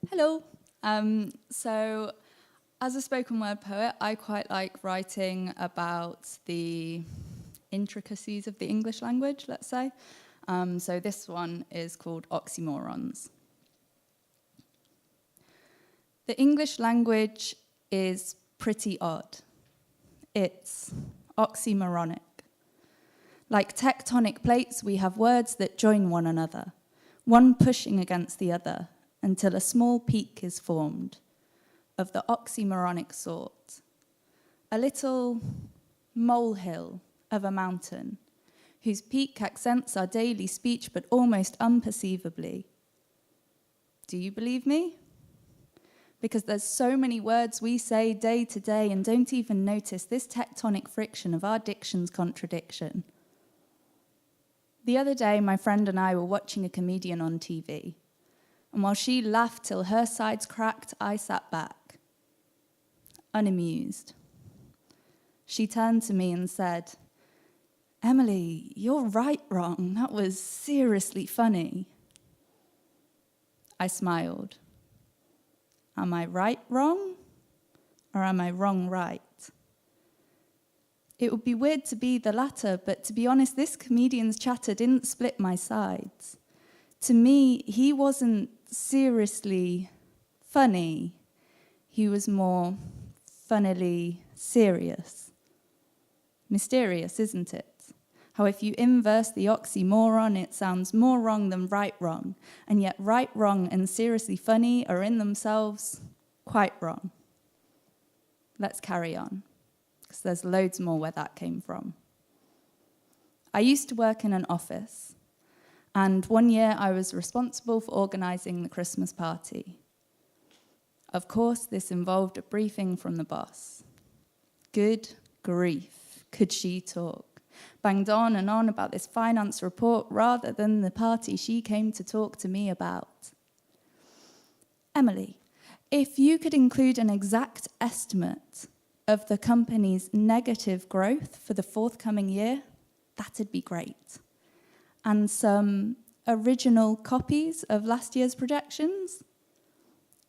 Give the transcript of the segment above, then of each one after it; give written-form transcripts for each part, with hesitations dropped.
Hello. So, as a spoken word poet, I quite like writing about the intricacies of the English language, let's say. So this one is called Oxymorons. The English language is pretty odd. It's oxymoronic. Like tectonic plates, we have words that join one another, one pushing against the other, until a small peak is formed, of the oxymoronic sort. A little molehill of a mountain, whose peak accents our daily speech but almost unperceivably. Do you believe me? Because there's so many words we say day to day and don't even notice this tectonic friction of our diction's contradiction. The other day, my friend and I were watching a comedian on TV. And while she laughed till her sides cracked, I sat back, unamused. She turned to me and said, "Emily, you're right wrong. That was seriously funny." I smiled. Am I right wrong? Or am I wrong right? It would be weird to be the latter, but to be honest, this comedian's chatter didn't split my sides. To me, he wasn't seriously funny. He was more funnily serious. Mysterious, isn't it? How if you inverse the oxymoron, it sounds more wrong than right wrong, and yet right wrong and seriously funny are in themselves quite wrong. Let's carry on, because there's loads more where that came from. I used to work in an office. And one year I was responsible for organising the Christmas party. Of course, this involved a briefing from the boss. Good grief, could she talk? Banged on and on about this finance report rather than the party she came to talk to me about. Emily, if you could include an exact estimate of the company's negative growth for the forthcoming year, that'd be great. And some original copies of last year's projections.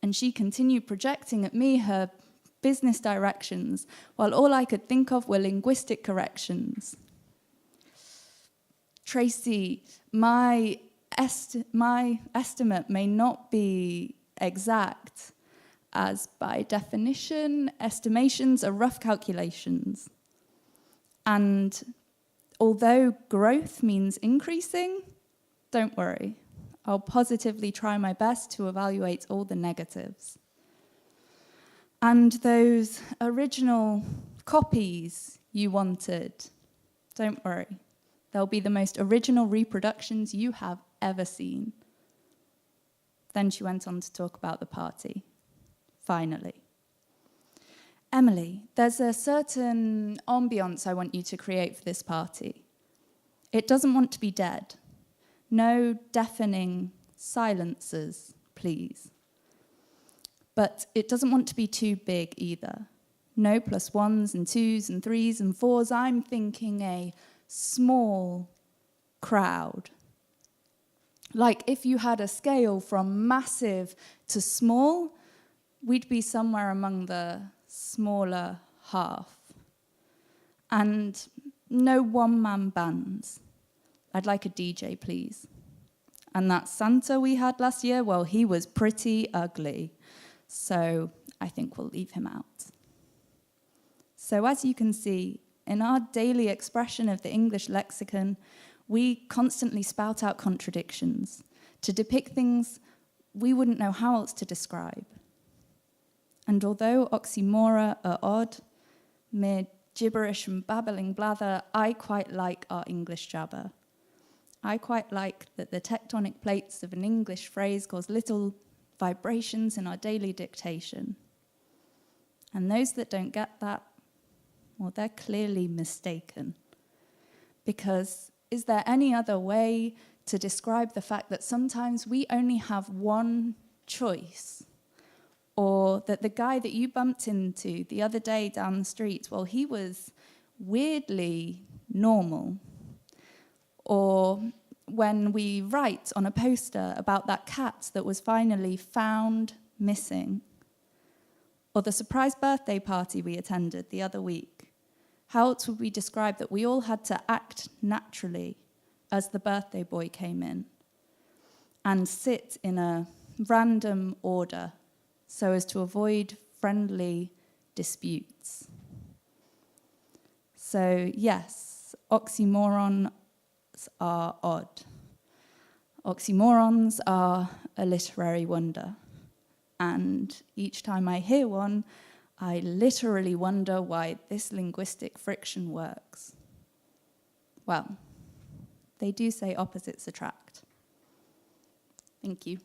And she continued projecting at me her business directions, while all I could think of were linguistic corrections. Tracy, my estimate may not be exact, as by definition, estimations are rough calculations. And although growth means increasing, don't worry. I'll positively try my best to evaluate all the negatives. And those original copies you wanted, don't worry. They'll be the most original reproductions you have ever seen. Then she went on to talk about the party. Finally. Emily, there's a certain ambience I want you to create for this party. It doesn't want to be dead. No deafening silences, please. But it doesn't want to be too big either. No +1s and 2s and 3s and 4s. I'm thinking a small crowd. Like if you had a scale from massive to small, we'd be somewhere among the smaller half. And no one-man bands. I'd like a DJ, please. And that Santa we had last year, well, he was pretty ugly. So I think we'll leave him out. So as you can see, in our daily expression of the English lexicon, we constantly spout out contradictions to depict things we wouldn't know how else to describe. And although oxymora are odd, mere gibberish and babbling blather, I quite like our English jabber. I quite like that the tectonic plates of an English phrase cause little vibrations in our daily dictation. And those that don't get that, well, they're clearly mistaken. Because is there any other way to describe the fact that sometimes we only have one choice? Or that the guy that you bumped into the other day down the street, well, he was weirdly normal. Or when we write on a poster about that cat that was finally found, missing. Or the surprise birthday party we attended the other week. How else would we describe that we all had to act naturally as the birthday boy came in and sit in a random order so as to avoid friendly disputes? So yes, oxymorons are odd. Oxymorons are a literary wonder. And each time I hear one, I literally wonder why this linguistic friction works. Well, they do say opposites attract. Thank you.